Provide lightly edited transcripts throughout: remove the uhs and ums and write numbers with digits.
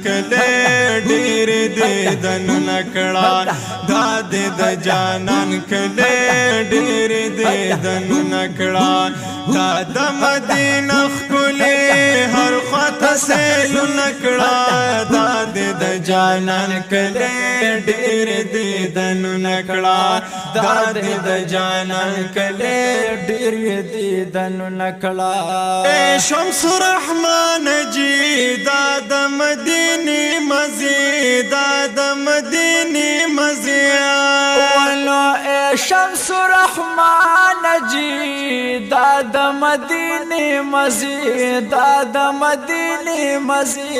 کله ډیر دې دنو نکړه دا دې د جانان کله ډیر دې دنو نکړه دا د مدینه ښکلې هر خواته سیل نکړه دا دې د جانان کله ډیر دې دنو نکړه دا دې د جانان کله ډیر دې دنو نکړه شمس الرحمن جی دا د مدینه مزی دا د مدینه مزی ولو شمس الرحمن جی دا د مدینه مزی دا د مدینه مزی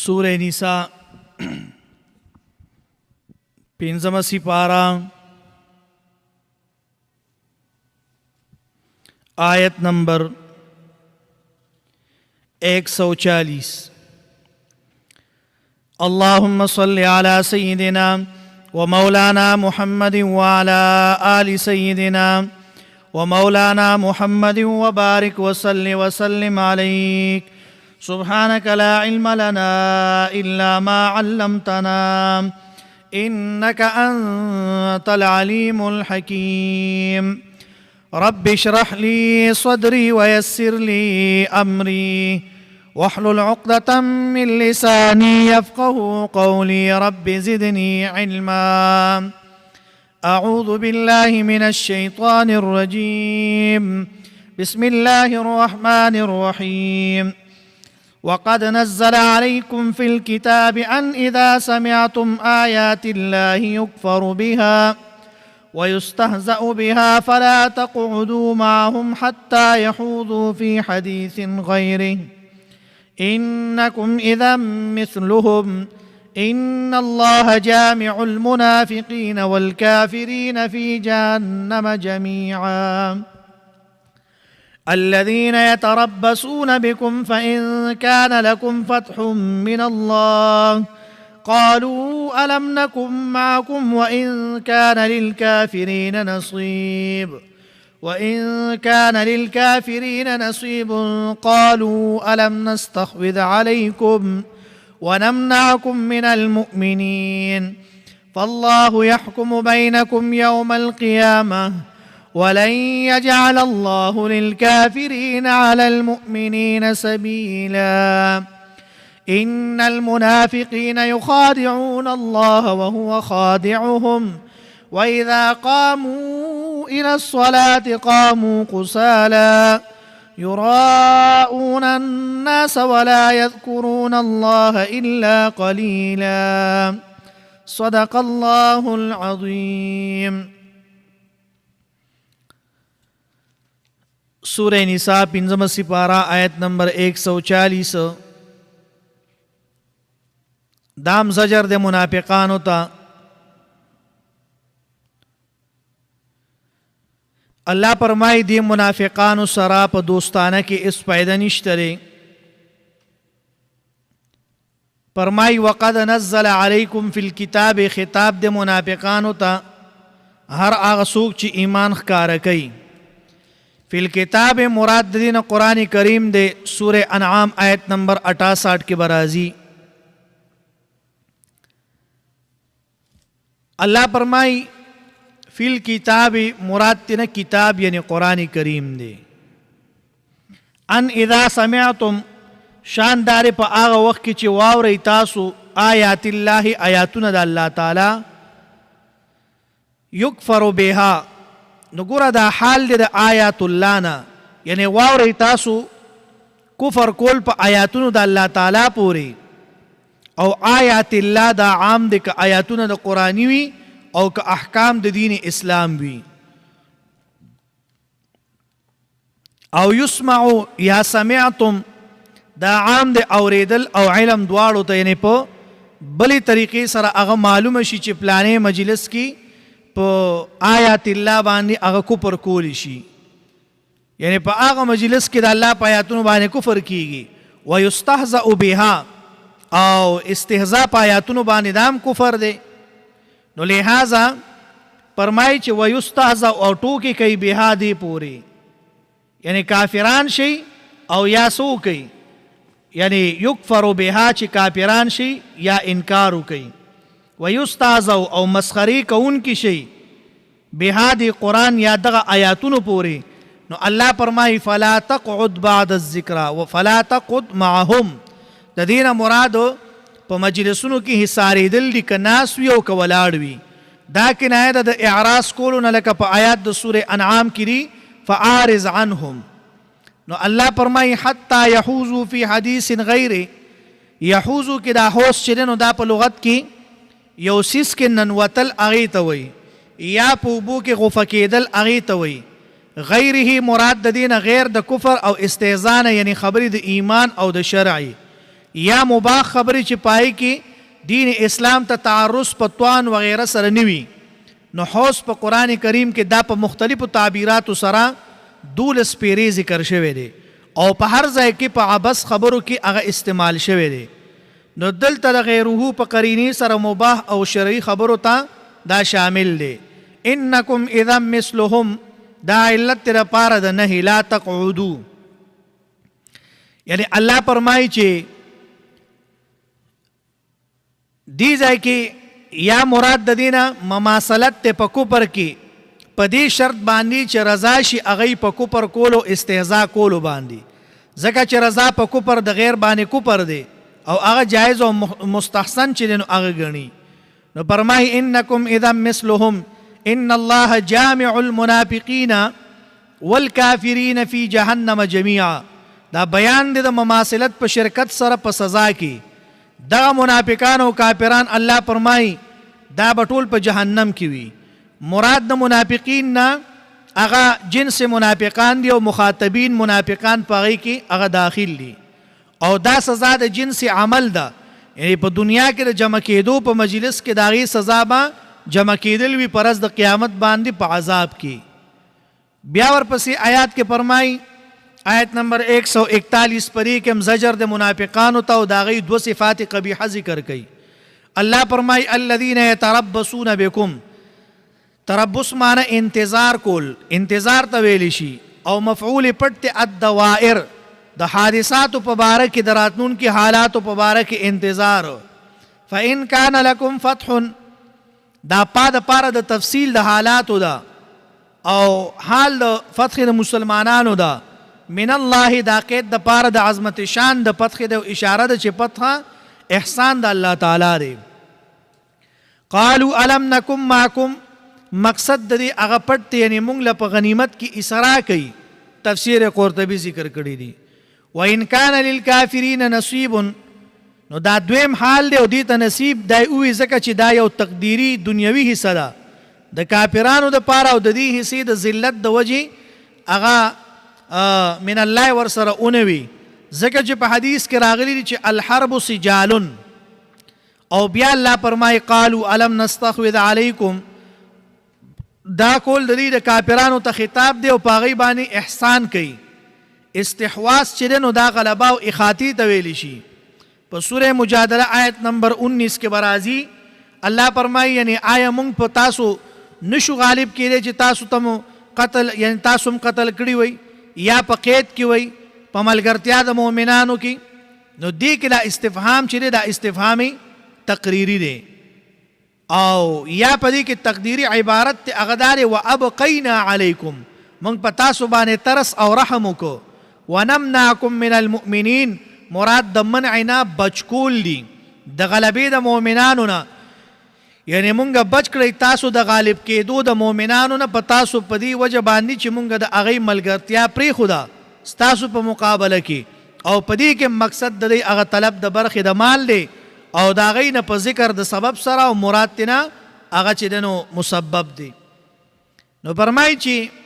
سورہ نساء پنځمه سپارہ آیت نمبر 140 اللهم صل على سيدنا ومولانا محمد وعلى آل سيدنا ومولانا محمد وبارك وسلم عليك سبحانك لا علم لنا إلا ما علمتنا إنك أنت العليم الحكيم رب اشرح لي صدري ويسر لي أمري واحلل عقدة من لساني يفقه قولي رب زدني علما أعوذ بالله من الشيطان الرجيم بسم الله الرحمن الرحيم وقد نزل عليكم في الكتاب أن إذا سمعتم آيات الله يكفر بها ويستهزأ بها فلا تقعدوا معهم حتى يخوضوا في حديث غيره إنكم إذا مثلهم إن الله جامع المنافقين والكافرين في جهنم جميعا الذين يتربصون بكم فإن كان لكم فتح من الله قالوا ألم نكن معكم وإن كان للكافرين نصيب قالوا ألم نستحوذ عليكم ونمنعكم من المؤمنين فالله يحكم بينكم يوم القيامة ولن يجعل الله للكافرين على المؤمنين سبيلا إن المنافقين يخادعون الله وهو خادعهم وإذا قاموا إلى الصلاة قاموا كسالى يراءون الناس ولا يذكرون الله إلا قليلا صدق الله العظيم سورہ نساء پنځمه سپارہ آیت نمبر 140 دام زجر دے منافقانو تا اللہ فرمائی دی منافقانو سرا پا دوستانہ کی اس فائدہ نشترے فرمائی وقد نزل علیکم فی الکتاب خطاب دے منافقانو تا ہر آغا سوک چی ایمان خکارا کئی فی الکتاب مراد دین قرآن کریم دے سورہ انعام آیت نمبر 68 کے برازی اللہ فرمائی فی الکتاب مراد تینا کتاب یعنی قرآن کریم دے ان اذا سمعتم شاندار پا آغا وقت کی چی واوری تاسو آیات اللہ آیاتون دا اللہ تعالی یکفر بیہا نگورا دا حال دے دا آیات اللہ نا یعنی واوری تاسو کفر کول پا آیاتون دا اللہ تعالی پوری او آیات اللہ دا عام دے کا آیاتون دا قرآنی وی او کا احکام دا دین اسلام وی او یسمعو یا سمعتم دا عام دے اوریدل او علم دوارو تا یعنی پا بلی طریقے سر اغا معلوم شی چی پلانے مجلس کی پا آیات اللہ باندی اغا کفر کولی شی یعنی پا آغا مجلس کی دا اللہ پا آیاتون باندی کفر کی گی ویستہزأ بها او استہزاء پا آیاتون باندی دام کفر دے نو لہذا فرمائی چی ویستہزأ او ٹوکی کئی بها دی پوری یعنی کافران شی او یاسو کئی یعنی یکفر بها چې کافران شي یا انکار وکړي ویستهزأ او مسخري کوونکي شي بها د قرآن یا دغه آیاتونو پورې نو الله فرمایي فلا تقعد بعد الذکر وفلا تقعد معهم د دې نه مراد په مجلسونو کې حصارېدل دي که ناست وي او که ولاړ وي دا کنایه ده د اعراض کولو نه لکه په آیات د سورې انعام کې دي فاعرض عنهم نو الله فرمایي حتی یحوزو فی حدیث غیره یحوزو کې دا حوز چې دی نو دا په لغت کې یو څیز کې ننوتل هغې ته وایي یا په اوبو کې غوفه کېدل هغې ته وایي غیره مراد د دې نه غیر د کفر او استهزا نه یعنی خبرې د ایمان او د شرعي یا مباح خبرې چې پای کې دین اسلام ته تعرض پتوان وغیره سره نوي نو حوض په قرآن کریم کې دا په مختلفو تعبیراتو سره 12 پیرې ذکر شوی دی او په هر ځای کې په عبس خبرو کې هغه استعمال شوی دی نو دلته د غیره په قرینې سره مباح او شرعي خبرو ته دا شامل دی انکم اذا مثلهم دا علت لپاره د نهي لا تقعدوا یعنی الله فرمایي چې دی ځای کې یا مراد د دینه مماثلت ته په کوپر کې په دې شرط باندې چې رضا شي هغه په کوپر کولو استهزاء کولو باندې ځکه چې رضا په کوپر د غیر باندې کوپر دی او هغه جایز او مستحسن چې نو هغه غني نو فرمای انکم اذا مثلهم ان الله جامع المنافقین والکافرین فی جهنم جميعا دا بیان دی د مماثلت په شرکت سره په سزا کې دا منافقان او کافران الله فرمای دا بټول په جهنم کې وي مراد د منافقین نه هغه جنس منافقان دی او مخاطبین منافقان پغی کې هغه داخل دي او دا سزا د جنس عمل ده یعنی په دنیا کې د جمع کېدو په مجلس کې داغي سزا به جمع کېدل وي پرز د قیامت باندې په عذاب کې بیا ورپسې آیات کې فرمای آیت نمبر 141 پرې کې زجر د منافقانو ته او داغي دو صفات قبیحه ذکر کړي الله فرمای الذين يتربصون بكم تربص معنی انتظار کول انتظار ته ویل شي او مفعول پټ الدوائر د حادثات په باره کې دراتون کې حالات په باره کې انتظار فإن كان لكم فتح دا پاد پاره د تفصیل د حالاتو دا او حال د فتح د مسلمانانو دا من الله دا قید د پاره د عظمت شان د فتح د اشاره د چې فتح احسان د الله تعالی دی قالوا الم نکم معکم مقصد د دې هغه پټ یعنی مونږ له په غنیمت کې اسرا کوي تفسیر قرطبی ذکر کړی دی وان کان للکافرین نصیب نو دا دویم حال دی او دې ته نصیب دی او ځکه چې دا یو تقدیری دنیوي حصہ ده د کافرانو د پاره او د دې حصے د ذلت د وجه هغه من الله ور سره اونوي ځکه چې په حدیث کې راغلی چې الحرب سجال او بیا الله فرمای قالوا الم نستحوذ علیکم دا کول د دې د کافرانو ته خطاب دی او پاغي باندې احسان کوي استحواذ چې نو دا غلبا او اخاتی ته ویل شي په سوره مجادله آیت نمبر 19 کې برازي الله فرمایي یعنی آیا مونږ په تاسو نشو غالب کېدی چې تاسو ته قتل یعنی تاسو قتل کړی وي یا په قید کې وي په ملګرتیا د مؤمنانو کې نو دې کې دا استفهام چې دا استفهامي تقریری دی او یا په دې کې تقدیری عبارت ته اغدار و ابقینا علیکم مونږ په تاسو باندې ترس او رحم وکړو ونمنعکم من المؤمنین مراد د منعنا بچکول دي د غلبې د مؤمنانو نه یعنی مونږ بچ کړی تاسو د غالب کېدو د مؤمنانو نه په تاسو په دې وجه باندې چې مونږ د هغې ملګرتیا پرېښوده ستاسو په مقابله کې او په دې کې مقصد د دې هغه طلب د برخې د مال دی او د هغې نه په ذکر د سبب سره او مراد تې نه هغه چې دی نو مسبب دی نو فرمایي چې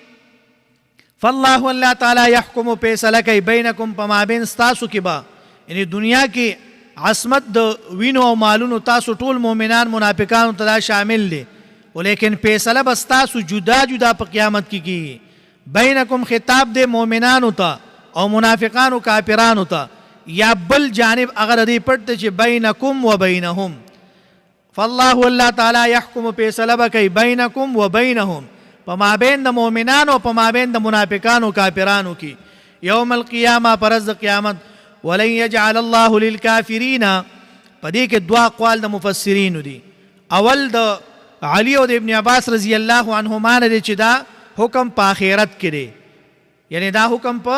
فالله الله تعالی یحکم فیصله کوي بینکم په مابین ستاسو کې به یعنی دنیا کې عصمت د وینو او مالونو تاسو ټول مؤمنان منافقانو ته دا شامل دي ولیکن فیصله به ستاسو جدا جدا په قیامت کې کیږي بینکم خطاب دی مؤمنانو ته او منافقانو کافرانو ته یا بل جانب اگر دې پټ چې بینکم و بینهم فالله الله تعالی یحکم فیصله به کوي بینکم و بینهم په مابین د مؤمنانو او په مابین د منافقانو کافرانو کې یوم القیامه پرز د قیامت ولن يجعل الله للكافرين پدې کې دوا اقوال د مفسرین دي. اول د علی او د ابن عباس رضی الله عنهما نه چې دا حکم په آخرت کې دی، یعنی دا حکم په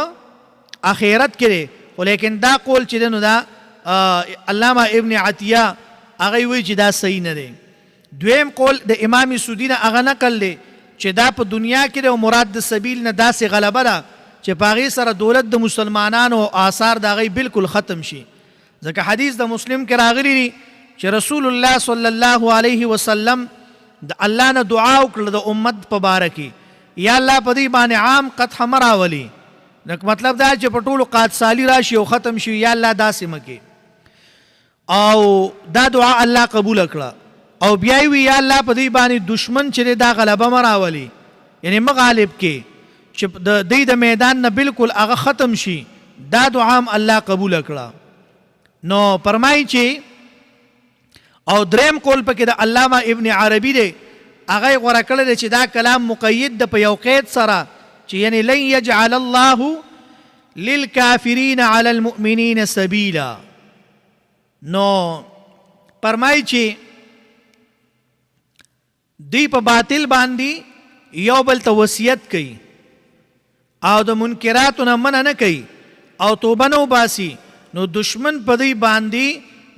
آخرت کې دی، ولیکن دا قول چې دی نو دا علامه ابن عطیه هغه وایي چې دا صحیح نه دی. دویم قول د امام سودی نه هغه نقل دی چې دا په دنیا کې دی او مراد د سبیل نه داسې غلبه ده چې په هغې سره دولت د مسلمانانو آثار د هغې بالکل ختم شي. ځکه حدیث د مسلم کې راغلی دی چې رسول الله صلی الله علیه وسلم د الله نه دعا وکړه د امت په باره کې، یا الله په دې باندې عام قطح مه راولي، مطلب دا چې په ټولو قادسالي راشي او ختم شي، یا الله داسې مه کې. او دا دعا الله قبول کړه او بیا یې وي یا الله په دې باندې دشمن چې دی دا غلبه مه راولي، یعنی مه غالب کې چې د دې د میدان نه بالکل هغه ختم شي. دا دعا هم الله قبول کړه. نو فرمایي چې او دریم قول پکې د علامه ابن عربي دی، هغه یې غوره کړی دی چې دا کلام مقید ده په یو قید سره چې یعنی لن یجعل الله للکافرین علی المؤمنین سبیلا. نو فرمایي چې دوی په باطل باندې یو بل ته وصیت کوي او د منکراتو نه منع نه کوي او توبه نه وباسي، نو دشمن په دوی باندې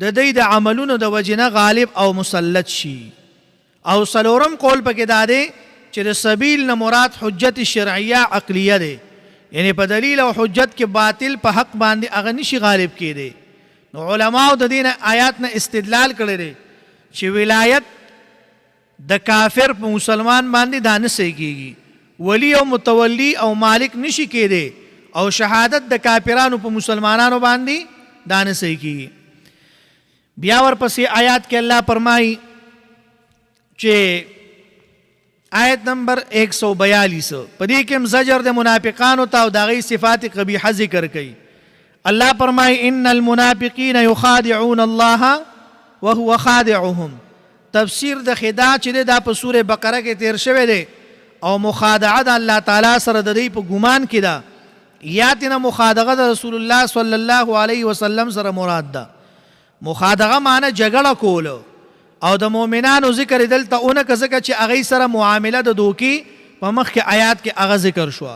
د دوی د عملونو د وجې نه غالب او مسلط شي. او څلورم قول پکې دا دی چې د سبیل نه مراد حجت شرعیه عقلیه دی، یعنی په دلیل او حجت کې باطل په حق باندې هغه نشي غالب کېدی. نو علماو د دې آیات نه استدلال کړی دی چې ولایت د کافر په مسلمان باندې دا نه صحیح کېږي، ولی او متولی او مالک نشي کېدی، او شهادت د کافرانو په مسلمانانو باندې دا نه صحیح کېږي. بیا ورپسې آیات کې الله فرمایي چې آیت نمبر 142 په دې کې هم زجر د منافقانو ته او د هغوی صفات قبیحه ذکر کوي. الله فرمایي ان المنافقین یخادعون الله وهو خادعهم. تفسیر د خداع چې دی دا په سوره بقره کې تیر شوی دی او مخادعه د الله تعالی سره د دوی په ګمان کې ده، یا تینا مخادعه د رسول الله صلی الله علیه وسلم سره مراد ده. مخادعه معنی جګړه کول او د مؤمنانو ذکر دلته اونکه ځکه چې هغوی سره معامله د دوکې په مخکې آیات کې هغه ذکر شوه.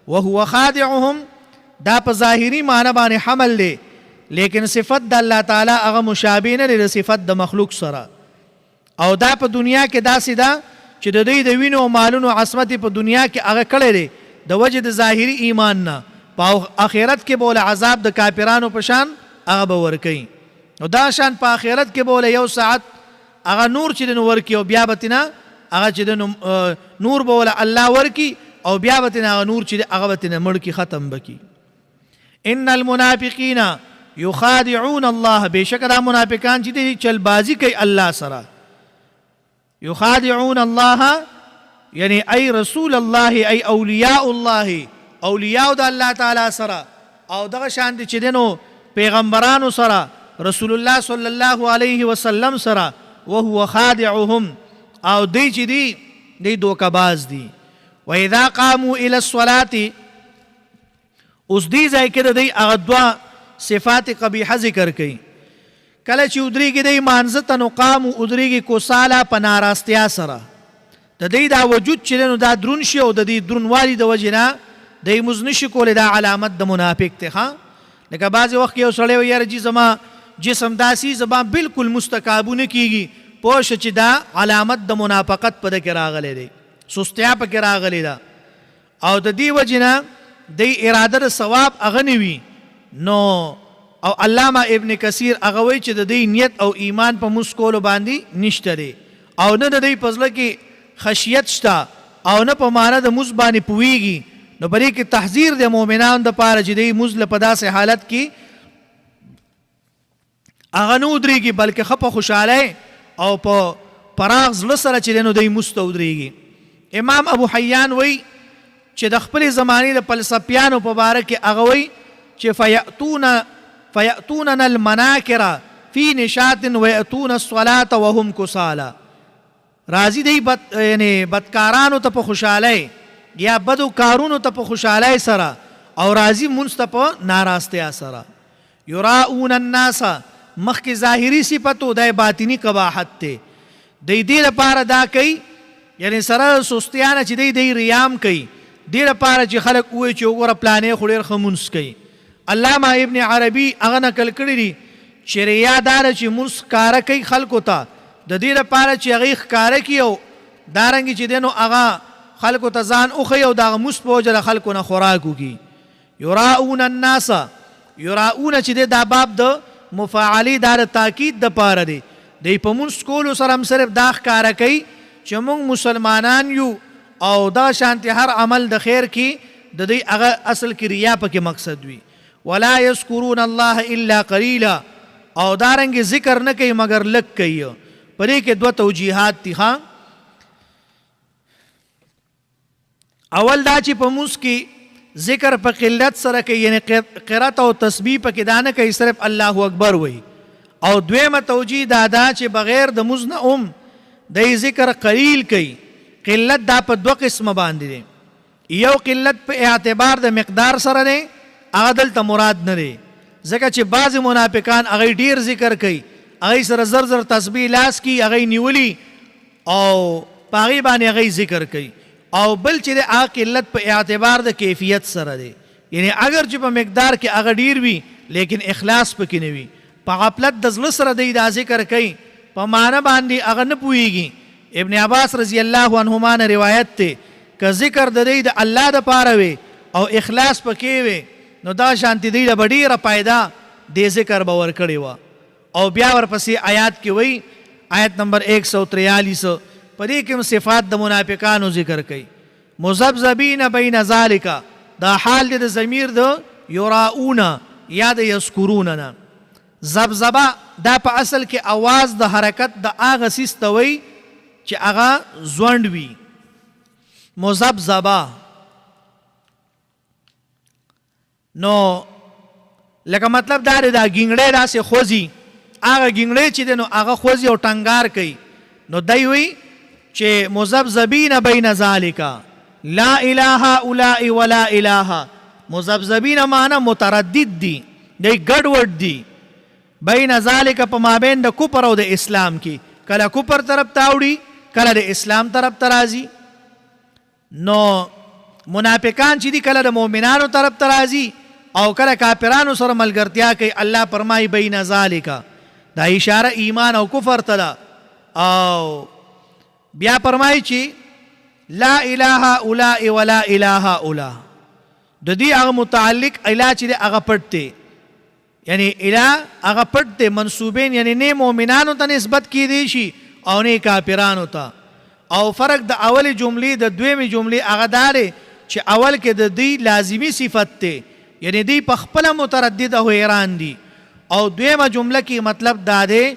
وهو خادعهم دا په ظاهري معنی باندې حمل دی، لیکن صفت د الله تعالی هغه مشابه نه دی د صفت د مخلوق سره. او دا په دنیا کې داسې ده چې د دوی د وینو او مالونو عصمت په دنیا کې هغه کړی دی د وجې د ظاهري ایمان نه، په آخرت کې به عذاب د کافرانو په شان هغه به ورکوي. نو دا شان په آخرت کې به یو ساعت هغه نور چې د ورکي او بیا به تینا هغه چې د نور به الله ورکي او بیا به تینا هغه نور چې هغه به تینا مړ کی ختم بکی. ان المنافقین یخادعون الله، بېشکه دا منافقان چې دي چلبازي کوي الله سره. یخادعون الله یعنی ای رسول الله ای اولیاء الله، اولیاء د الله تعالی سره او دغه شان دي چې دنو پیغمبرانو سره رسول الله صلی الله علیه وسلم سره. وهو خادعهم او دی چې دی دوکباز دي. و اذا قاموا الى الصلاه، اوس دی ځای کې د دی هغه دوه صفات قبیحه ذکر کوي. کله چې ودرېږي دی مانځه ته نو قامو ودرېږي کوساله په ناراستیا سره، د دی دا وجود چې دی نو دا درون شي او د دې درونوالي د وجې نه دی مونځ نشي کولی، دا علامت د منافق دی. لکه بعضې وخت کې یو سړی وایي یاره جي زما جسم داسې زما بالکل مستقابو نه کېږي، پوه شه چې دا علامت د منافقت په ده کې راغلی دی، سستیا پکې راغلی ده او د دې وجې نه دی اراده د ثواب هغه نه وي. نو او علامه ابن کثیر هغه وایي چې د دې نیت او ایمان په مونځ کولو باندې نشته دی او نه د دې په زړه کې خشیت شته او نه په معنی د مونځ باندې پوهېږي. نو په دې کې تحذیر د مؤمنانو دپاره چې دی مونځ له په داسې حالت کې هغه نه ودرېږي بلکې ښه په خوشحالۍ او په پراخ زړه سره چې دی نو دی مونځ ته ودرېږي. امام ابو حیان وایي چې د خپلې زمانې د فلسفیانو په باره کې هغه وایي چې فیأتوننا المناکر فی نشاط ویأتون الصلاة وهم کسالا. راځي دی یعنی بدکارانو ته په خوشحالۍ یا بدو کارونو ته په خوشحالۍ سره او راځي مونځ ته په ناراستیا سره. یراؤون الناس مخکې ظاهري صفتو دا باطنی قباحت ته دی دې لپاره دا کوي یعنی سره سستیانه چې دی ریام کوي دې لپاره چې خلک وایي چې وګوره پلانې خو ډېر ښه مونځ کوي. علامه ابن عربي هغه نقل کړي دي چې ریا داره چې مونځ ښکاره کوي خلکو ته د دې لپاره چې هغې ښکاره کړي او دارنګې چې دی نو هغه خلکو ته ځان وښیي او د هغه مونځ په وجه د خلکو نه خوراک وکړي. یراؤون الناس یراؤونه چې دی دا باب د مفاعلې دا د تاکید دپاره دی دی په مونځ کولو سره هم صرف دا ښکاره کوي چې موږ مسلمانان یو او دا شانتي هر عمل د خیر کې د دوی هغه اصل کې ریا پکې مقصد وي. ولا یذکرون الله الا قلیلا او دارنګې ذکر نه کوي مگر لږ کوي. په دې کې دوه توجیحات دي. اول دا چې په مونځ کې ذکر په قلت سره کوي یعنی قرات او تسبیح پکې دا نه کوي صرف الله اکبر وایي. او دویمه توجیه دا ده چې بغیر د مونځ نه دی ذکر قلیل کوي. قلت دا په دوه قسمه باندې دی. یو قلت په اعتبار د مقدار سره دی هغه دلته مراد نه دی ځکه چې بعضې منافقان هغوی ډیر ذکر کوي هغوی سره زر زر تسبیح لاس کی هغوی نیولي او په هغې باندې هغوی ذکر کوي. او بل چې دی هغه قلت په اعتبار د کیفیت سره دی یعنی اگر چې په مقدار کې هغه ډیر وي لیکن اخلاص پکې نه وي په غفلت د زړه سره دی دا ذکر کوي په معنی باندې هغه نه پوهېږي. ابن عباس رضی الله عنهما نه روایت دی که ذکر د دی د الله دپاره وي او اخلاص پکې وي نو دا شانتي دی له به ډېره فایده دې ذکر به ورکړې وه. او بیا ورپسې آیات کې وایي آیت نمبر 143 په دې کې هم صفات د منافقانو ذکر کوي. مذبذبین بین ذالک دا حال دی د ضمیر د یراؤون یا د یذکرون نه. ذبذبه دا په اصل کې اواز د حرکت د هغه څیز ته وایي چې هغه ځونډ وي. مذبذبه نو لکه مطلب دا دی دا ګینګړی داسې خوځي هغه ګینګړی چې دی نو هغه خوځي او ټنګار کوي نو دی وایي چې مذبذبین بین ذالک لا اله هؤلاء ولا اله. مذبذبین معنی متردد دي دی ګډوډ دي بین ذالک په مابین د کفر او د اسلام کې کله کفر طرف ته اوړي کله د اسلام طرف ته راځي. نو منافقان چې دي کله د مؤمنانو طرف ته راځي او کله کافرانو سره ملګرتیا کوي. الله فرمایي بین ذالک دا اشاره ایمان او کفر ته ده. او بیا فرمایي چې لا اله هؤلاء ولا اله هؤلاء د دې هغه متعلق اله چې دی هغه پټ دی یعنی اله هغه پټ دی منصوبین یعنی نه مؤمنانو ته نسبت کیدی شي او نه کافرانو ته. او فرق د اول جملې د دویمې جملې هغه دا دی چې اول کې د دې لازمی صفت دی یعنی دی په خپله متردد او حیران دي او دویمه جمله کې مطلب دا دی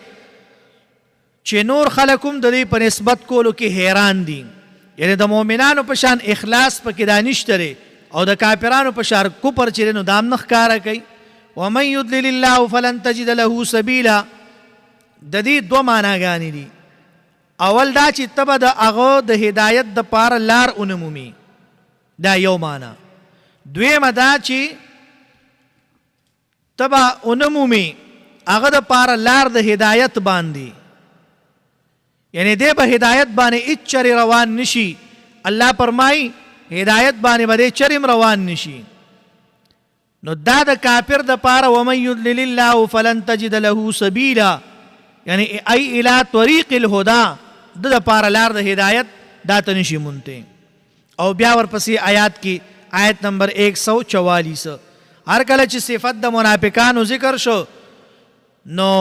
چې نور خلک هم د دې په نسبت کولو کې حیران دي یعنی د مؤمنانو په شان اخلاص پکې دا نشته دی او د کافرانو په شان کفر چې دی نو دا هم نه ښکاره کوي. ومن یضلل الله فلن تجد له سبیلا د دې دوه معناګانې دي. اول دا چې ته به د هغه د هدایت دپاره لار ونمومي دا یو معنی. دویمه دا چې ته به ونمومي هغه دپاره لار د هدایت باندې یعنی دی به هدایت باندې هیڅ چرې روان نشي. الله فرمایي هدایت باندې به دی چرې روان نشي. نو دا د کافر دپاره ومن یضلل الله فلن تجد له سبیلا یعنی ای الی طریق الهدى د دپاره لار د هدایت دا ته نشي مونتی. او بیا ورپسې آیات کې آیت نمبر 144 هر کله چې صفت د منافقانو ذکر شو نو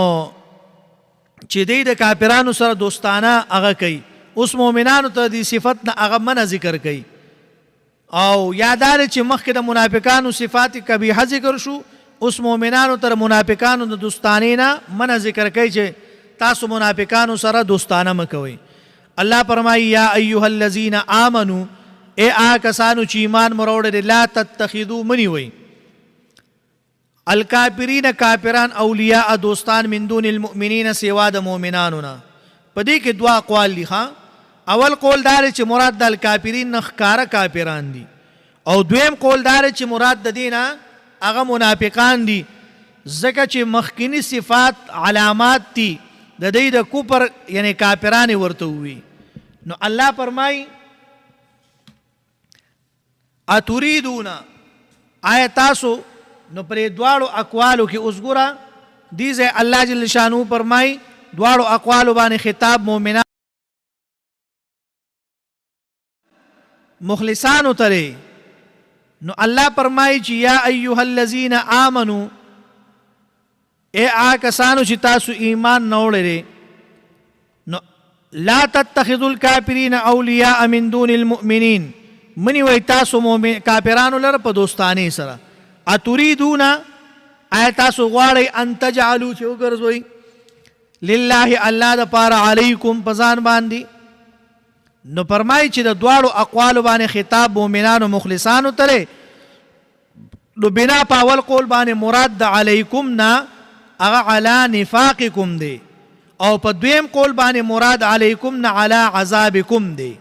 چې دی د کافرانو سره دوستانه هغه کوي. اوس مؤمنانو ته د صفت نه هغه منع ذکر کوي. او یادار چې مخکې د منافقانو صفات قبیحه ذکر شو اوس مؤمنانو تر منافقانو د دوستانې نه منع ذکر کوي چې تاسو منافقانو سره دوستانه مه کوئ. الله فرمایي یا ایها الذین آمنو ای هغه کسانو چې ایمان مو راوړی لا تتخذوا منیوئ الکافرین کافران اولیاء دوستان من دون المؤمنین سوا د مؤمنانو نه. په دې کې دوه اقوال دي. اول قول دار چې مراد د الکافرین نه ښکاره کافران دي او دویم قول دار چې مراد د دې نه هغه منافقان دي ځکه چې مخکینی صفات علامات تی د دې د کفر یعنی کافرانه ورته وي. نو الله فرمای اتريدون آیت تاسو نو پر دواړو اقوالو کې اوس ګوره دې ځای الله جل شانو فرمای دواړو اقوالو باندې خطاب مؤمنان مخلصانو ته. نو الله فرمای چې یا ایها الذین آمنو اے آکسانو چې تاسو ایمان نه وړئ نو لا تتخذوا الكافرین اولیاء من دون المؤمنین منی وای تاسو مؤمن کافرانو لره په دوستانه سره. اتريدون آیا تاسو غواړئ ان تجعلوا چې وګرځوئ لله الله د پاره علیکم پزان باندې. نو فرمای چې د دواړو اقوال باندې خطاب مؤمنانو مخلصانو ته. نو بنا په اول قول باندې مراد د علیکم نه هغه علی نفاقکم دی او په دویم قول باندې مراد علیکم نه علی عذابکم دی.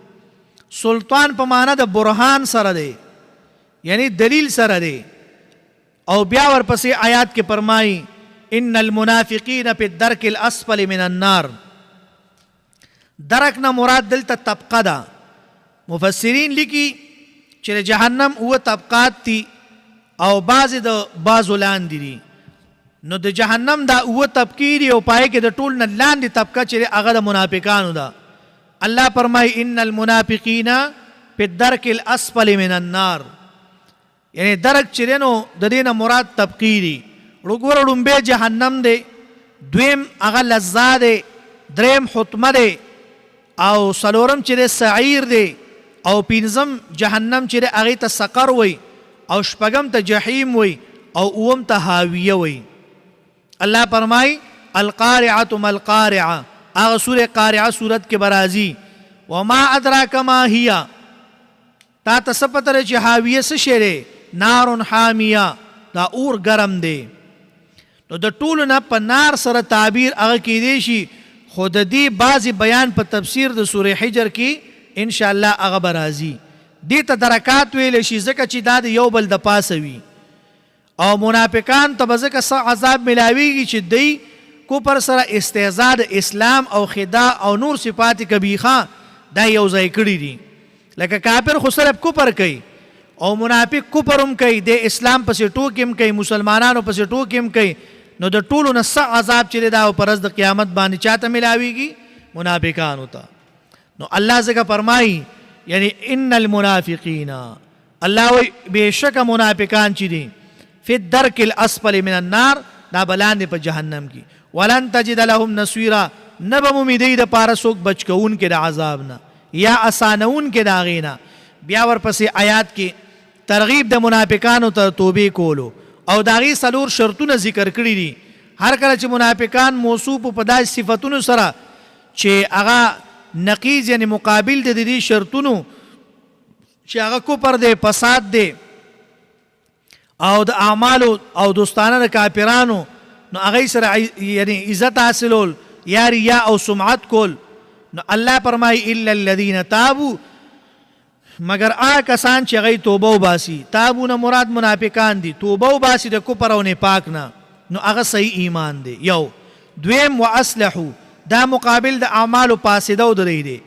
سلطان په معنا د برهان سره دی یعنی دلیل سره دی. او بیا ورپسې آیات کې فرمایي ان المنافقین فی الدرک الاسفل من النار. درک نه مراد دلته طبقه ده. مفسرین لیکي چې جهنم اوه طبقات دي او بعضې د بعضو لاندې دي. نو د جهنم دا اوه طبقې دي او پای کې د ټول نه لاندې طبقه چې هغه د منافقانو ده. الله فرمایي ان المنافقین فی الدرک الاسفل من النار یعنی درک چې نو د دې نه مراد طبقې دي. وګوره لومبی جهنم دی، دویم هغه لظا دی، دریم حطمه دی او څلورم چې دی سعیر دی او پنځم جهنم چې دی هغې ته سقر وی او شپږم ته جحیم وی او اوم ته هاویه وی. الله فرمای القارعة ما القارعة هغه سورة قارعه صورت کې برازي وما ادراک ما هي تا ته څه پته چې هاویه څه شی دی نار حامیه دا اور ګرم دی. نو د ټولو نه په نار سره تعبیر هغه کیدی شي خو د دې بعضې بیان په تفسیر د سورې حجر کې انشاءالله هغه به راځي. دې ته درکات ویلی شي ځکه چې دا د یو بل د پاسه وي او منافقان ته به ځکه څه عذاب ملاویږي چې دی کفر سره استهزا د اسلام او خداع او نور صفات قبیحه دا یو ځای کړي دي. لکه کافر خو صرف کفر کوي او منافق کفر هم کوي، د اسلام پسې ټوکې هم کوي، مسلمانانو پسې ټوکې هم کوي. نو د ټولو نه څه عذاب چې دی دا په ورځ د قیامت باندې چاته ملاویږي منافقانو ته. نو الله ځکه فرمایي یعنی ان المنافقین الله وی بېشکه منافقان چې دي فی الدرک الاسفل من النار دا بلاندې په جهنم کې ولن تجد لهم نصیرا نه به مومي دی دپاره څوک بچ کوونکي د عذاب نه یا اسانونکي د هغې نه. بیا ورپسې آیات کې ترغیب د منافقانو ته توبې کولو او د هغې څلور شرطونه ذکر کړي دي. هر کله چې منافقان موصوف په داسې صفتونو سره چې هغه نقیض یعنی مقابل د دې شرطونو چې هغه کفر دی، فساد دی او د اعمالو او دوستانه د کافرانو، نو هغې سره یعنی عزت حاصلول یا ریا او سمعت کول. نو الله فرمایي الا الذین تابوا مگر آ کسان چې هغوی توبه وباسي. تابو نه مراد منافقان دي، توبه وباسي د کفر او نفاق نه، نو هغه صحیح ایمان دی. یو دویم واصلحو دا مقابل د اعمالو فاسده د دی.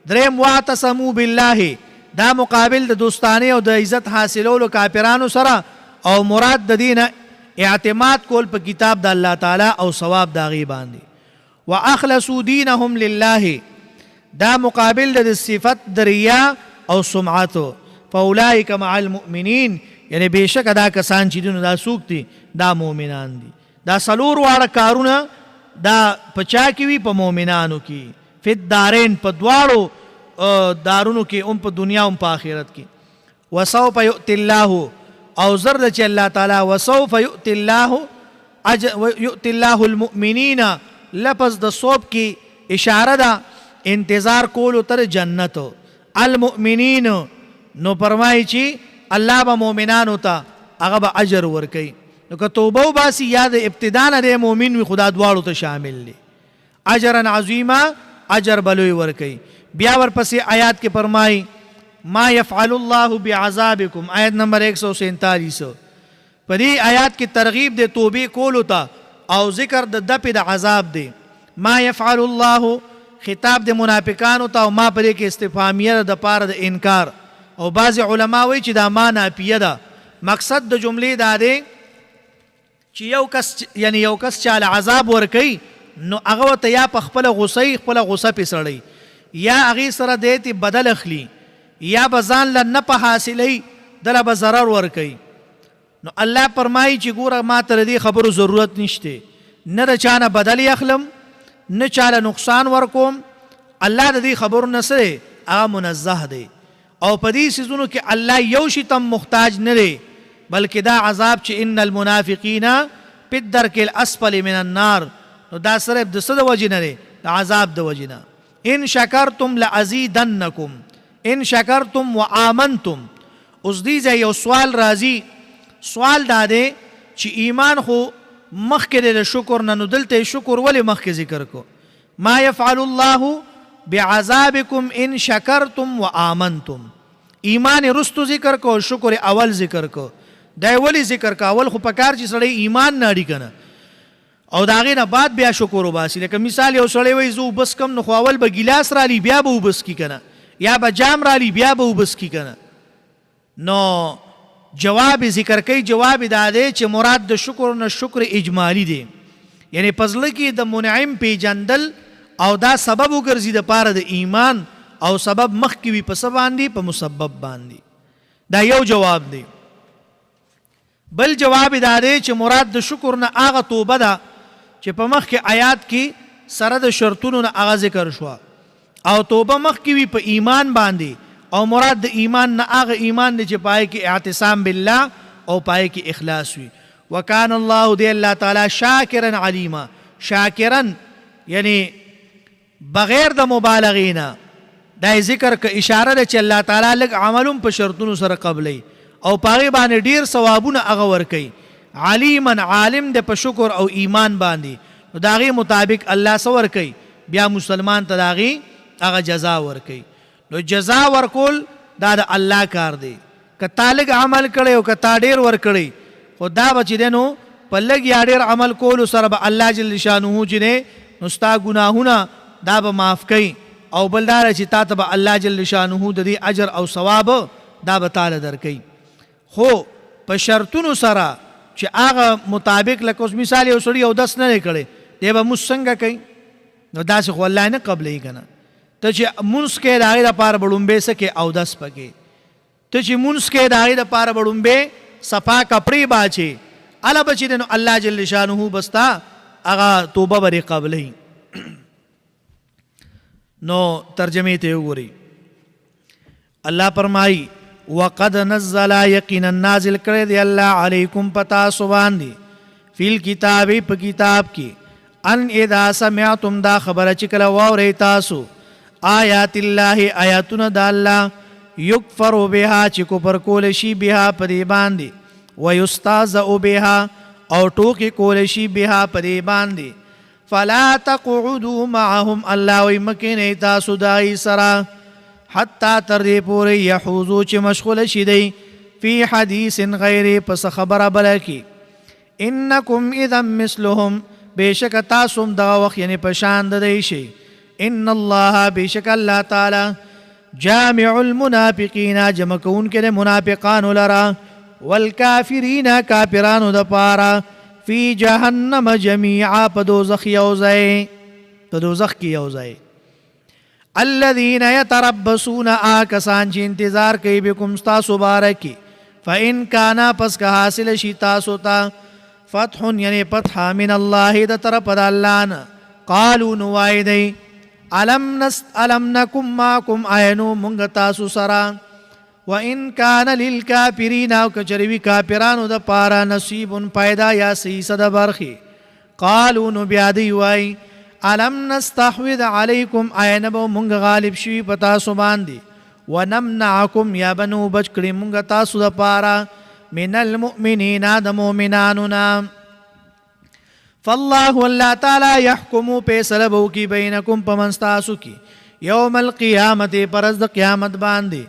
دریم واعتصموا بالله دا مقابل د دوستانه او د عزت حاصلولو کافرانو سره او مراد د دینه اعتماد کول په کتاب د الله تعالی او ثواب د هغې باندې. واخلصوا دینهم لله دا مقابل د صفت د ریا او سمعتو. فاولئک مع المؤمنین یعنی بېشکه دا کسان چې دي دا څوک دي دا مؤمنان دي. دا څلور واړه کارونه دا په چا کې وي؟ په مؤمنانو کې. فی الدارین په دواړو دارونو کې، هم په دنیا هم په آخرت کې. وسوف یؤتی الله او زر د چې الله تعالی وسوف یؤتی الله المؤمنین لفظ د صوب کې اشاره ده انتظار کولو تر جنتو. المؤمنین نو فرمایي چې الله به مؤمنانو ته هغه به اجر ورکوي. نو که توبه وباسي یا د ابتدا نه دی مؤمن وي خدا دواړو ته شامل دی. اجرا عظیما اجر به لوی ورکوي. بیا ورپسې آیات کې فرمایي ما یفعل الله بعذابکم آیت نمبر 147 په دې آیات کې ترغیب د توبې کولو ته او ذکر د دفع د عذاب دی. ما يفعل الله خطاب د منافقانو ته او ما په دې کې استفهامیه د پاره د انکار. او بعض علما وایي چې دا ما نافیه ده. مقصد د جملې دا دی چې یو کس چاله عذاب ورکوي نو هغه ته یا په خپله غصه پې سړی یا هغې سره دی ته بدل اخلي یا به ځان له نه په حاصلوي دله به ضرر ورکوي. نو الله فرمایي چې ګوره ما ته د دې خبرو ضرورت نشته، نه د چا نه بدل اخلم نه چاله نقصان ورکوم. الله د دې خبرو نه څه دی هغه منزه دی او په دې څیزونو کې الله یو شي ته محتاج نه دی، بلکې دا عذاب چې ان المنافقین فی الدرک الاسفل من النار نو دا صرف د څه د وجې نه دی د عذاب د وجې نه. ان شکرتم لازیدنکم ان شکرتم وآمنتم. اوس دې ځای یو سوال راځي، سوال دا دی چې ایمان خو مخکې د شکر نه نو دلته شکر ولې مخکې ذکر کو؟ ما يفعل الله بعذابکم ان شکرتم وآمنتم. ایمان رستو ذکر کو شکر اول ذکر کو. دا ولی ذکر کا اول خو پکار چې سړی ایمان نه اړي کنه او دا غې نه بعد بیا شکر وباسي. لکه مثال یو سړی وایي زه وبس کم نو خو اول به ګیلاس رالی بیا به وبس کی کنه یا به جام رالی بیا به وبس کی کنه. نو جواب ذکر کوي، جواب دا دی چې مراد د شکر نه شکر اجمالی دی، یعنی پزله کې د منعم پیجندل او دا سبب وګرځي د پاره د ایمان او سبب مخکې وي په څه باندې په مسبب باندې. دا یو جواب دی. بل جواب دا دی چې مراد د شکر نه هغه توبه ده چې په مخکې آیات کې سره د شرطونو نه هغه ذکر شوه او توبه مخکې وي په ایمان باندې او مراد د ایمان نه هغه ایمان دی چې پای کې اعتصام بالله او پای کې اخلاص وي. وکان الله دی الله تعالی شاکرا علیما. شاکرا یعنی بغیر د مبالغې نه دا ذکر که اشاره ده چې الله تعالی لږ عملون په شرطونو سره قبلی او پاغي باندې ډیر ثوابونه هغه ورکي. علیما عالم د په شکر او ایمان باندې نو داغي مطابق الله سور کوي بیا مسلمان ته داغي هغه جزا ورکي. نو جزا ورکول دا د الله کار دی. که تا لږ عمل کړی او که تا ډیر ورکړی خو دا به چې دی نو په لږ یا ډیر عمل کولو سره به الله جل شانه چې دی نو ستا ګناهونه دا به معاف کوي او بل دا چې تا ته به الله جل شانه د دې اجر او ثواب دا به تعالی درکوي. خو په شرطونو سره چې هغه مطابق لکه اوس مثال یو سړي اودس نه دی کړی دی به مونځ څنګه کوي؟ نو داسې خو الله نه قبلوي که نه. ته چې مونځ کوې د هغې دپاره به ړومبې څه کې اودس پکې. ته چې مونځ کوې د هغې دپاره به ړومبې صفا کپړې باچې هله به چې دی نو الله جل شانه به ستا هغه توبه به دې قبلوي. نو ترجمه ته وګورئ. الله فرمایي وقد نزل یقینا نازل کړی دی الله علیکم پتا سو باندې فی الکتاب په کتاب کې ان اذا سمعتم دا خبره چې کله واورئ تاسو آیات الله آیاتونه د الله یکفر بها چې کفر کول شي بها په دې باندې ویستهزأ بها او ټوکې کول شي بها په دې باندې فلا تقعدوا معهم الله وی مکینئ تاسو دای سره حتی تر دې پورې یحوزو چې مشغوله شي دی فی حدیث غیر پس خبره بله کې انکم اذا مثلهم بیشک تاسو دغه وخت یعنی په شان د دی شي. ان الله بیشک الله تعالی جامع المنافقین جمع کوونکی د منافقانو لرا والکافرین کافرانو د پاره فی جهنم جمیعا په دوزخ یوځای په دوزخ کې یوځای. الذين يتربصون آکسان چې انتظار کوي بكم ستاسو بارکی فإن كان پس که حاصل شي تاسو ته فتح یعنی فتح من الله د طرف د الله نه قالوا نوای دی الم نکم معکم اینو مونږ تاسو سره وإن كان للكافرين او کچروي کافرانو د پاره نصیب پیدا یا سیسه د برخي قالوا نو بیا دی وای علم نستحوذ علیکم اینبو مونږ غالب شوي په تاسو باندې ونمنعکم یا بنو بچ کړي مونږ تاسو دپاره من المؤمنین د مؤمنانو نه. فالله الله تعالی یحکمو فیصله به وکړي بینکم په منځ تاسو کې یوم القیامت پر ورځ د قیامت باندې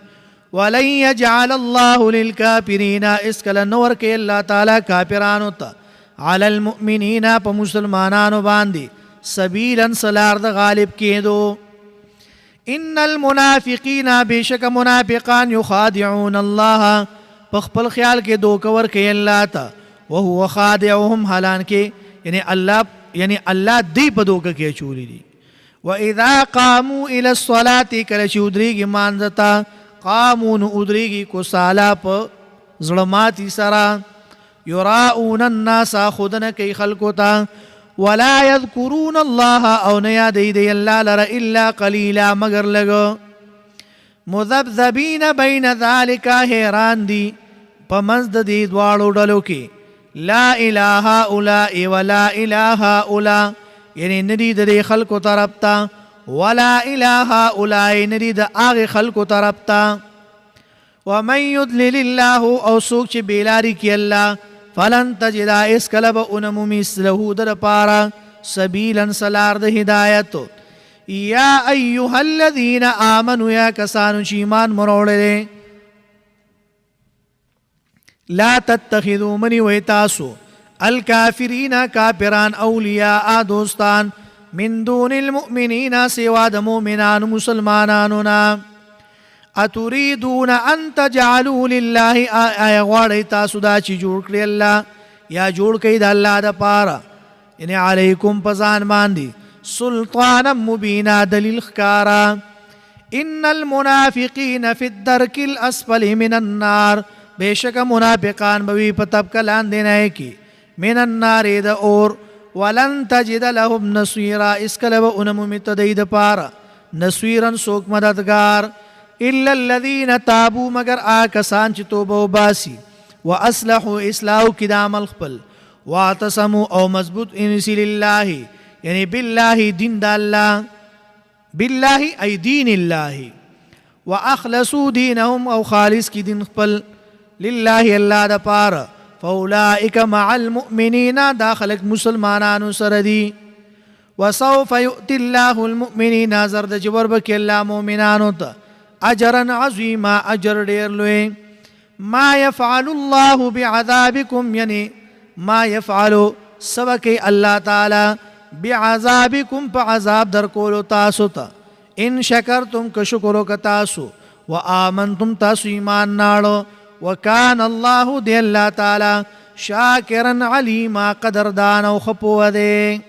ولن يجعل الله للكافرين اسکل نور کې الله تعالی کافرانو ته علی المؤمنین په مسلمانانو باندې سبیلا سلار د غالب کېدو. ان المنافقین بشک منافقان یخادعون الله په خپل خیال کې دوکه ورکوي الله ته وهو خادعهم حالان کې یعنی الله دی په دوکه کې چولی دي. واذا قاموا الى الصلاه کله چې ودریږي مانځتا قامون ادریږي کو سالا په زړماتی سره یراؤون الناس خودنه کوي خلکو ته ولا يذكرون الله او نه یادې دی الله لره الا قليلا مگر لګو مذبذبین بین ذلک حیران دی په منځ د دې دواړو ډلو کې لا اله هؤلاء ولا اله هؤلاء یعنی ندی د خلکو طرف ته ولا اله هؤلاء ندی د هغه خلکو طرف ته. ومن يضلل الله او سوک چې بیلاری کی الله فلن تجد اسکلب انم مثله در پارا سبیلا سلار د هدایت. یا ایها الذین آمنوا یا کسانو چې ایمان مروړل لا تتخذوا منی وی تاسو الکافرین کافران اولیاء دوستان من دون المؤمنین سوا د مؤمنان مسلمانانونا. اتريدون ان تجعلوا لله آیا غواړئ تاسو دا چې جوړ کړی الله یا جوړ کړئ د الله د پاره یعنی علیکم پزان باندې سلطانا مبینا دلیل ښکارا. ان المنافقین فی الدرک الاسفل من النار بشک منافقان بوی په طبقه لاندې نه کی من النار د اور ولن تجد لهم نصيرا اسکلب انم متدید پارا نصيرا سوک مددگار الا الذين تابوا مگر آکسان چې توبه وباسي واصلحوا اصلاح کی د عمل خپل واعتصموا او مضبوط انسی لله یعنی بالله دین د الله بالله ای دین الله واخلصوا دینهم او خالص کی دین خپل لله الله د پاره فاولئک مع المؤمنین داخلك مسلمانانو سره دي. وسوف يؤتي الله المؤمنین زرد جبر بک الله مؤمنانو ته اجرا عظیما اجر ډیر لوی. ما يفعل الله بعذابكم یعنی ما يفعل سبک الله تعالی بعذابكم فعذاب در کولو تاسو ته ان شکرتم که شکر وک تاسو وآمنتم تاسو ایمان ناړو وکان الله دی الله تعالی شاکرا علیما قدردان او خپو ده.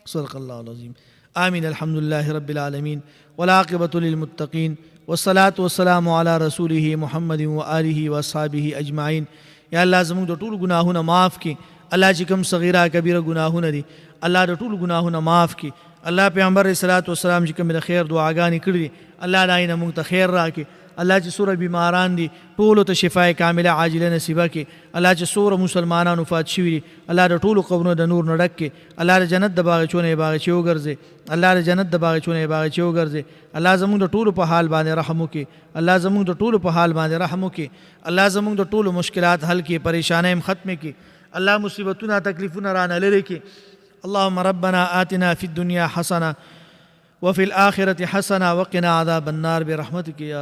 صدق الله العظیم. آمین. الحمد لله رب العالمین والعاقبة للمتقین والصلاة والسلام على رسوله محمد وآله واصحابه اجمعین. یا الله زموږ د ټول ګناهونه معاف کړي. الله چې کوم صغیره کبیره ګناهونه دي الله د ټول ګناهونه معاف کړي. الله پیغمبر صلوات و سلام چې کوم د خیر دعاګانې کړې الله داینه موږ ته خیر راکړي. الله چې سوره بیماران دي ټولو ته شفای کامله عاجله نصیبه کړي. الله چې سوره مسلمانان وفات شوي دي الله د ټولو قبرونو د نور نه ډک کړي. الله د جنت د باغچونه باغچې وګرځي. الله د جنت د باغچونه باغچې وګرځي. الله زموږ د ټولو په حال باندې رحم وکړي. الله زموږ د ټولو په حال باندې رحم وکړي. الله زموږ د ټولو مشکلات حل کړي پریشانۍ ختم کړي. الله مصیبتونه تکلیفونه رانه لري کړي. اللهم ربنا آتنا في الدنيا حسنة وفي الآخرة حسنة وقنا عذاب النار برحمتك يا